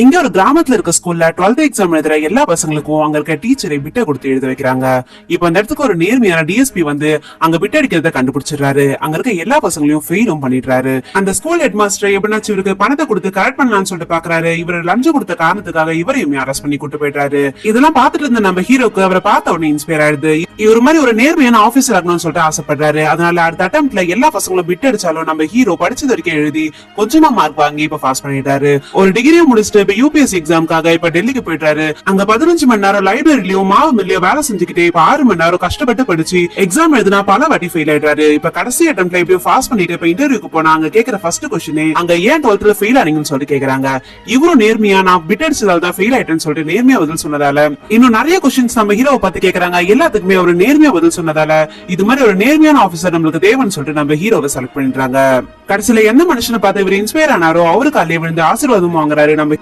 இங்க ஒரு கிராமத்துல இருக்க ஸ்கூல்ல 12th எக்ஸாம் எழுதுற எல்லா பசங்களுக்கும் அங்க இருக்க டீச்சரை பிட்ட கொடுத்து எழுத வைக்கிறாங்க. இப்ப அந்த இடத்துக்கு ஒரு நேர்மையான டிஎஸ்பி வந்து அங்க பிட் அடிக்கிறத கண்டுபிடிச்சிடுறாரு. அங்க இருக்க எல்லா பசங்களையும் ஃபெயிலும் பண்ணிடுறாரு. அந்த ஸ்கூல் ஹெட் மாஸ்டர் எப்படினாச்சும் இவருக்கு பணத்தை கொடுத்து கரெக்ட் பண்ணலாம்னு சொல்லிட்டு பாக்குறாரு. இவர் லஞ்சம் கொடுத்த காரணத்துக்காக இவரையும் அரெஸ்ட் பண்ணி கூட்டு போயிடுறாரு. இதெல்லாம் பார்த்துட்டு இருந்த நம்ம ஹீரோக்கு அவரை பார்த்த உடனே இன்ஸ்பயர் ஆயிடுது. இவர் மாதிரி ஒரு நேர்மையான ஆபீசர் ஆகணும்னு சொல்லிட்டு ஆசைப்படுறாரு. அதனால அடுத்த அட்டம்ப்ட்ல எல்லா பசங்களும் பிட் அடிச்சாலும் நம்ம ஹீரோ படிச்சது வரைக்கும் எழுதி கொஞ்சமா மார்க் வாங்கி இப்ப பாஸ் பண்ணிட்டாரு. ஒரு டிகிரியை முடிச்சுட்டு இப்ப யூபிஎஸ்சி எக்ஸாம்காக இப்ப டெல்லிக்கு போயிட்டாரு. அங்க 15 மணி நேரம் லைப்ரரியிலயும் மாவு மில்லியோ வேலை செஞ்சுக்கிட்டே இப்ப 6 மணி நேரம் கஷ்டப்பட்டு படிச்சு எக்ஸாம் எழுதினா பல வாட்டி ஃபெயில் ஆயிட்டாரு. இப்ப கடைசி அட்டம்ப்ட்ல எப்படியோ பாஸ் பண்ணிட்டு இப்ப இன்டர்வியூக்கு போனா அங்க கேக்குற ஃபர்ஸ்ட் கொஸ்டினே அங்க ஏன் 12th ஃபெயில் ஆனீங்கன்னு சொல்லிட்டு கேக்குறாங்க. இவரும் நேர்மையா நான் பிட் அடிச்சதால தான் ஃபெயில் ஆயிட்டேன்னு சொல்லிட்டு நேர்மையா பதில் சொன்னதால இன்னும் நிறைய கொஸ்டின்ஸ் நம்ம ஹீரோவை பத்தி கேக்குறாங்க. எல்லாத்துக்குமே ஒரு நேர்மையா பதில் சொன்னதால இது மாதிரி ஒரு நேர்மையான ஆபீசர் நம்மளுக்கு தேவைன்னு சொல்லிட்டு நம்ம ஹீரோவை செலக்ட் பண்ணிடுறாங்க. கடைசியில எந்த மனுஷனை பார்த்து இவர் இன்ஸ்பயர் ஆனாரோ அவருக்கு அள்ளி விழுந்து ஆசீர்வாதம் வாங்குறாரு நம்ம